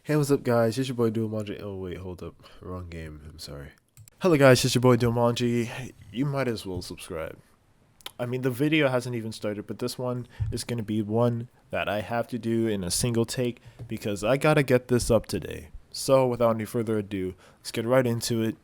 Hey, what's up, guys? It's your boy Manji. Oh, wait, hold up. Wrong game. I'm sorry. Hello, guys. It's your boy Manji. You might as well subscribe. I mean, the video hasn't even started, but this one is going to be one that I have to do in a single take because I got to get this up today. So, without any further ado, let's get right into it.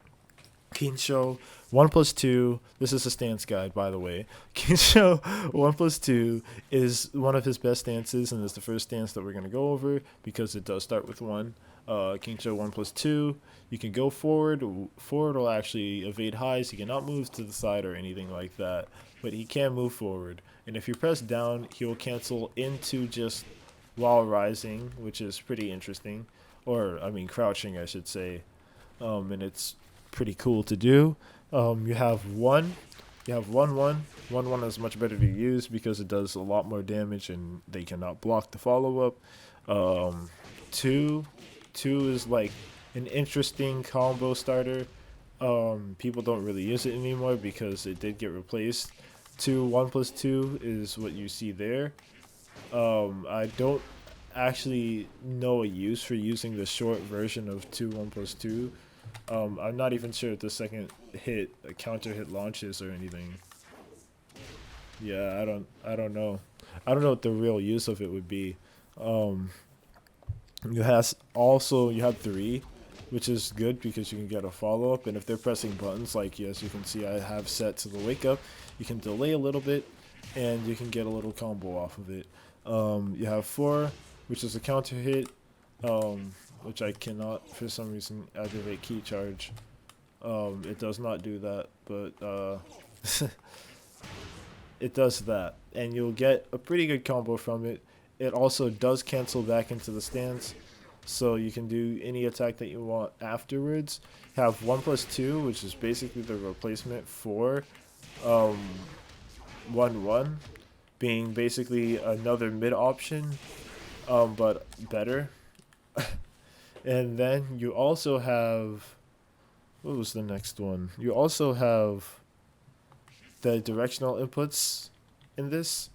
Kincho 1 plus 2. This is a stance guide, by the way. Kincho 1 plus 2 is one of his best stances, and it's the first stance that we're going to go over because it does start with 1. Kincho 1 plus 2. You can go forward. Forward will actually evade highs. He cannot move to the side or anything like that, but he can move forward. And if you press down, he will cancel into just while rising, which is pretty interesting. Or, I mean, crouching, I should say. And it's pretty cool to do. You have one. You have 1-1. 1-1 is much better to use because it does a lot more damage and they cannot block the follow up. 2. 2 is like an interesting combo starter. People don't really use it anymore because it did get replaced. 1 plus 2 is what you see there. I don't actually know a use for using the short version of 1 plus 2. I'm not even sure if the second hit a counter hit launches or anything. Yeah, I don't know. I don't know what the real use of it would be. Um, you has also you have 3, which is good because you can get a follow up, and if they're pressing buttons like yes, you can see I have set to the wake up, you can delay a little bit, and you can get a little combo off of it. You have 4, which is a counter hit. Which I cannot for some reason activate key charge. It does not do that, but it does that, and you'll get a pretty good combo from it. It also does cancel back into the stance, so you can do any attack that you want afterwards. Have 1 plus 2, which is basically the replacement for 1-1, being basically another mid option, but better. And then you also have, what was the next one? You also have the directional inputs in this.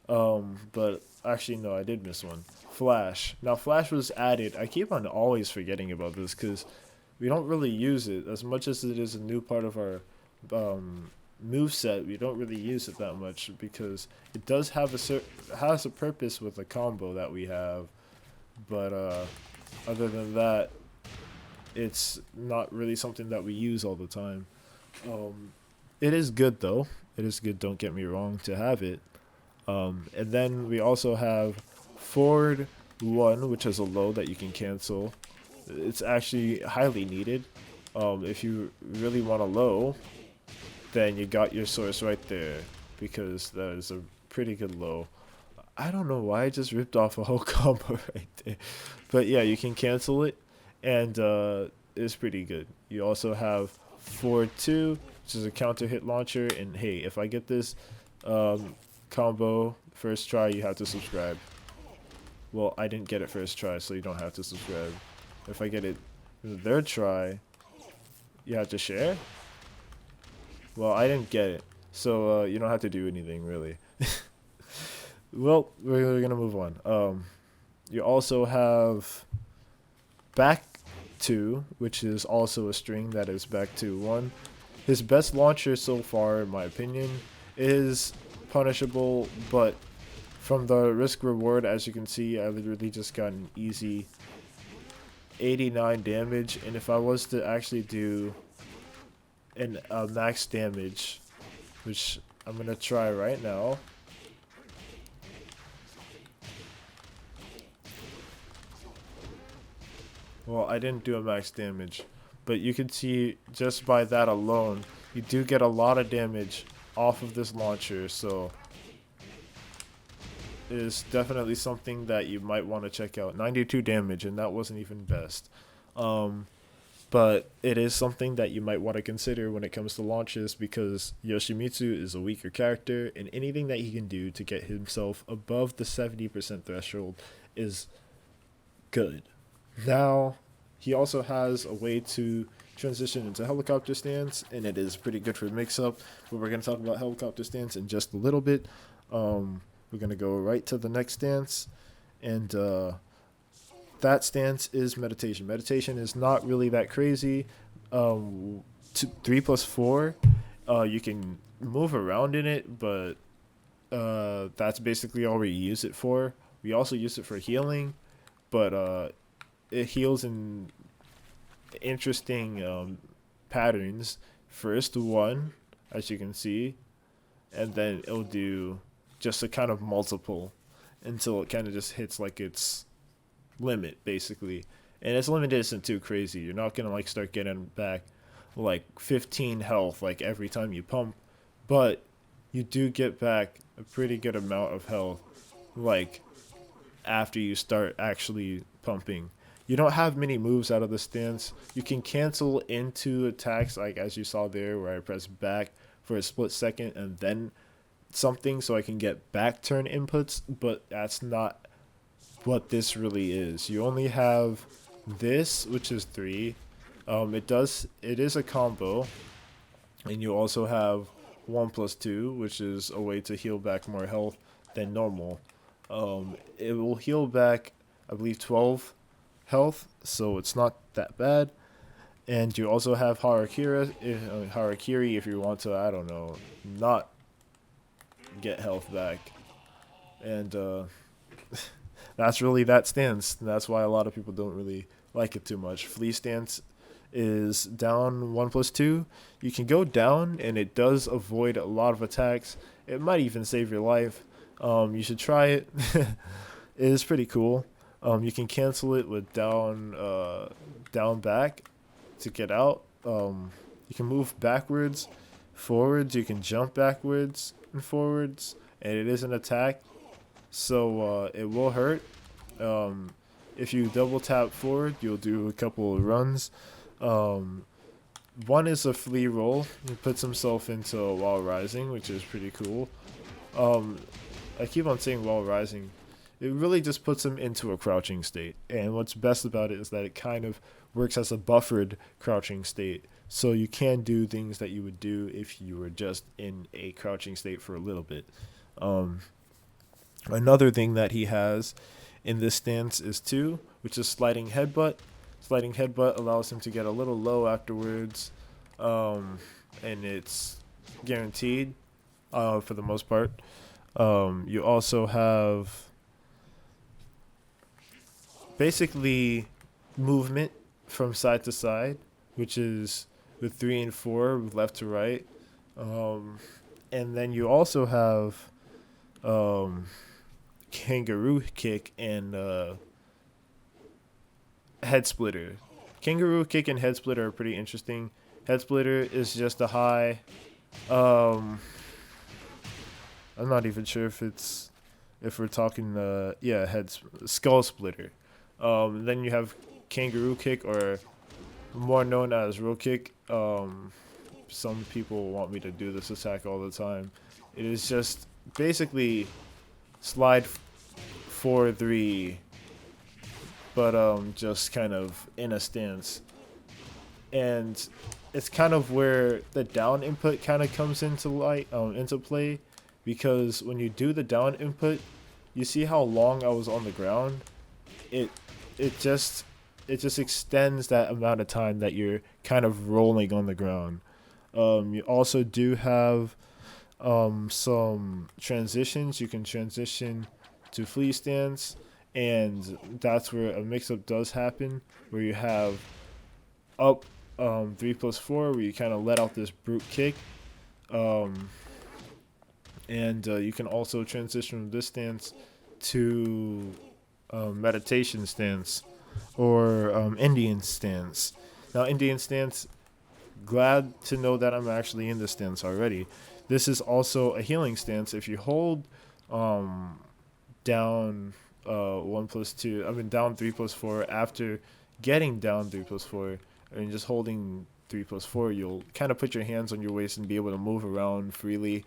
But actually, no, I did miss one. Flash. Now, Flash was added. I keep on always forgetting about this because we don't really use it as much as it is a new part of our move set. We don't really use it that much because it does have has a purpose with the combo that we have, but other than that, it's not really something that we use all the time. It is good though. It is good. Don't get me wrong to have it. And then we also have forward 1, which is a low that you can cancel. It's actually highly needed. If you really want a low, then you got your source right there because that is a pretty good low. I don't know why I just ripped off a whole combo right there. But yeah, you can cancel it, and it's pretty good. You also have 4-2, which is a counter hit launcher. And hey, if I get this combo first try, you have to subscribe. Well, I didn't get it first try, so you don't have to subscribe. If I get it the third try, you have to share. Well, I didn't get it, so you don't have to do anything really. Well, we're gonna move on. You also have back 2, which is also a string that is back to 1. His best launcher so far, in my opinion, is punishable, but from the risk reward, as you can see, I literally just got an easy 89 damage, and if I was to actually do an max damage, which I'm gonna try right now. Well, I didn't do a max damage, but you can see just by that alone, you do get a lot of damage off of this launcher, so it is definitely something that you might want to check out. 92 damage, and that wasn't even best. But it is something that you might want to consider when it comes to launches because Yoshimitsu is a weaker character, and anything that he can do to get himself above the 70% threshold is good. Now, he also has a way to transition into helicopter stance, and it is pretty good for mix-up, but we're going to talk about helicopter stance in just a little bit. We're going to go right to the next stance, and that stance is meditation. Meditation is not really that crazy. 3+4, you can move around in it, but that's basically all we use it for. We also use it for healing, but it heals in interesting patterns. First one, as you can see, and then it'll do just a kind of multiple until it kind of just hits like its limit, basically. And its limit isn't too crazy. You're not gonna like start getting back like 15 health like every time you pump, but you do get back a pretty good amount of health like after you start actually pumping. You don't have many moves out of the stance. You can cancel into attacks, like as you saw there where I press back for a split second and then something so I can get back turn inputs, but that's not what this really is. You only have this, which is 3. It is a combo, and you also have 1+2, which is a way to heal back more health than normal. It will heal back, I believe, 12 health, so it's not that bad. And you also have Harakiri if you want to, I don't know, not get health back. And that's really that stance. That's why a lot of people don't really like it too much. Flea stance is down 1+2. You can go down, and it does avoid a lot of attacks. It might even save your life. You should try it. It is pretty cool. You can cancel it with down back to get out. You can move backwards, forwards. You can jump backwards and forwards, and it is an attack, so it will hurt. If you double tap forward, you'll do a couple of runs. One is a Flea roll. He puts himself into a wall rising, which is pretty cool. I keep on saying wall rising. It really just puts him into a crouching state. And what's best about it is that it kind of works as a buffered crouching state. So you can do things that you would do if you were just in a crouching state for a little bit. Another thing that he has in this stance is 2, which is sliding headbutt. Sliding headbutt allows him to get a little low afterwards. And it's guaranteed for the most part. You also have basically movement from side to side, which is with 3 and 4 with left to right. And then you also have kangaroo kick and head splitter. Kangaroo kick and head splitter are pretty interesting. Head splitter is just a high. I'm not even sure if we're talking skull splitter. Then you have kangaroo kick, or more known as row kick. Some people want me to do this attack all the time. It is just basically slide 4-3, but just kind of in a stance. And it's kind of where the down input kind of comes into play, because when you do the down input, you see how long I was on the ground. It just extends that amount of time that you're kind of rolling on the ground. You also do have some transitions. You can transition to Flea stance, and that's where a mix-up does happen, where you have up 3+4, where you kind of let out this brute kick, and you can also transition from this stance to meditation stance, or Indian stance. Now, Indian stance, glad to know that I'm actually in this stance already. This is also a healing stance. If you hold down 3+4 after getting down 3+4, and just holding 3+4, you'll kind of put your hands on your waist and be able to move around freely.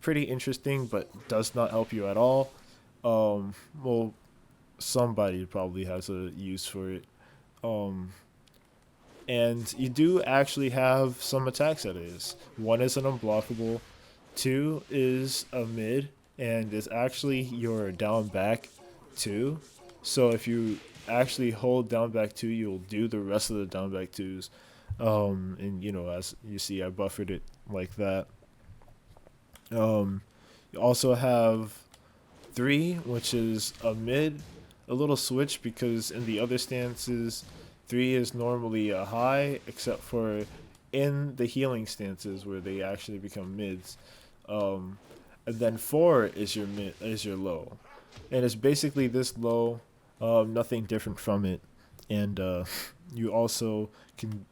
Pretty interesting, but does not help you at all. Well, somebody probably has a use for it. And you do actually have some attacks that is. 1 is an unblockable, 2 is a mid, and is actually your down back 2. So if you actually hold down back 2, you'll do the rest of the down back 2s. And as you see, I buffered it like that. You also have 3, which is a mid, a little switch because in the other stances, 3 is normally a high, except for in the healing stances where they actually become mids. Um, and then 4 is your low, and it's basically this low, nothing different from it. And you also can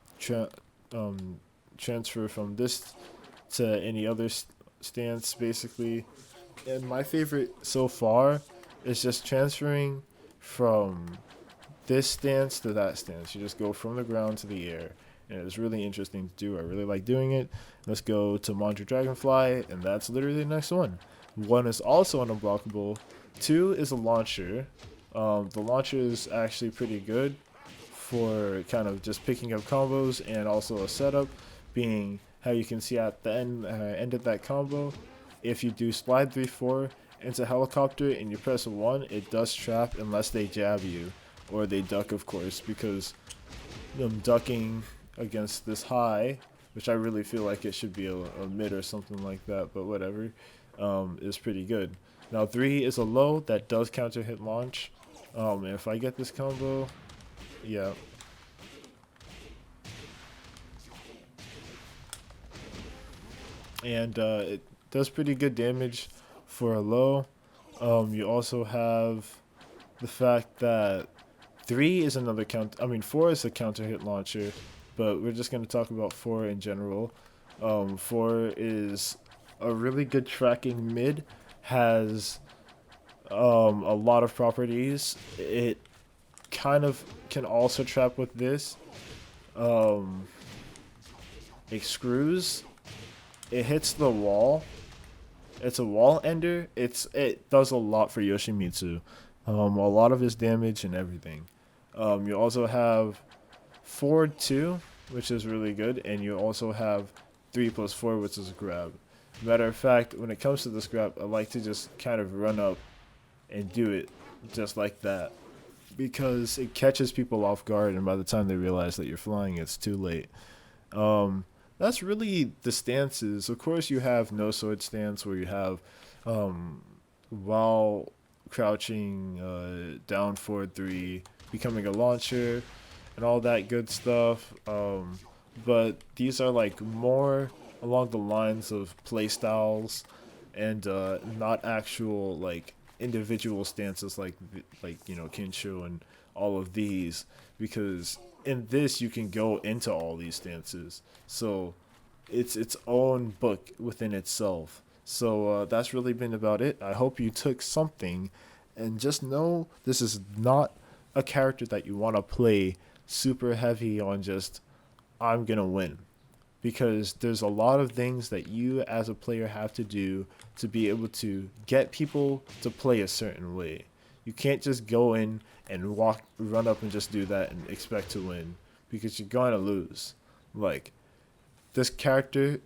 um, transfer from this to any other stance basically. And my favorite so far is just transferring from this stance to that stance. You just go from the ground to the air, and it's really interesting to do. I really like doing it. Let's go to Manji Dragonfly, and that's literally the next one. 1 is also an unblockable. 2 is a launcher. The launcher is actually pretty good for kind of just picking up combos, and also a setup being how you can see at the end of that combo, if you do slide 3-4 into helicopter and you press 1, it does trap unless they jab you, or they duck, of course, because them ducking against this high, which I really feel like it should be a mid or something like that, but whatever, is pretty good. Now 3 is a low that does counter hit launch. And if I get this combo, yeah. And it does pretty good damage for a low. You also have the fact that 3 is another 4 is a counter hit launcher, but we're just going to talk about 4 in general. 4 is a really good tracking mid, has a lot of properties. It kind of can also trap with this. It screws. It hits the wall. It's a wall ender. It does a lot for Yoshimitsu. A lot of his damage and everything. You also have 4-2, which is really good, and you also have 3+4, which is a grab. Matter of fact, when it comes to this grab, I like to just kind of run up and do it just like that, because it catches people off guard, and by the time they realize that you're flying, it's too late. That's really the stances. Of course, you have no sword stance where you have while crouching down forward 3 becoming a launcher and all that good stuff. But these are like more along the lines of playstyles and not actual like individual stances like Kincho and all of these, because in this you can go into all these stances, so it's its own book within itself. So that's really been about it. I hope you took something, and just know this is not a character that you want to play super heavy on just I'm gonna win, because there's a lot of things that you as a player have to do to be able to get people to play a certain way. You can't just go in and run up and just do that and expect to win, because you're going to lose. Like, this character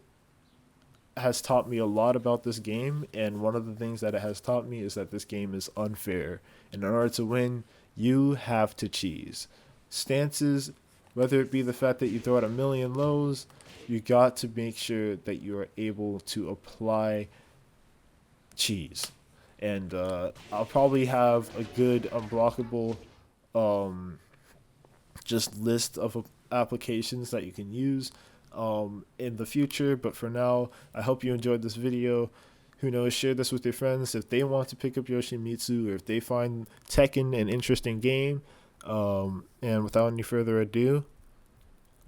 has taught me a lot about this game, and one of the things that it has taught me is that this game is unfair. And in order to win, you have to cheese. Stances, whether it be the fact that you throw out a million lows, you got to make sure that you are able to apply cheese. And I'll probably have a good unblockable just list of applications that you can use in the future. But for now, I hope you enjoyed this video. Who knows, share this with your friends if they want to pick up Yoshimitsu, or if they find Tekken an interesting game. And without any further ado,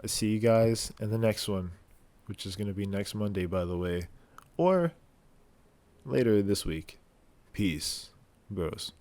I see you guys in the next one, which is going to be next Monday, by the way, or later this week. Peace, bros.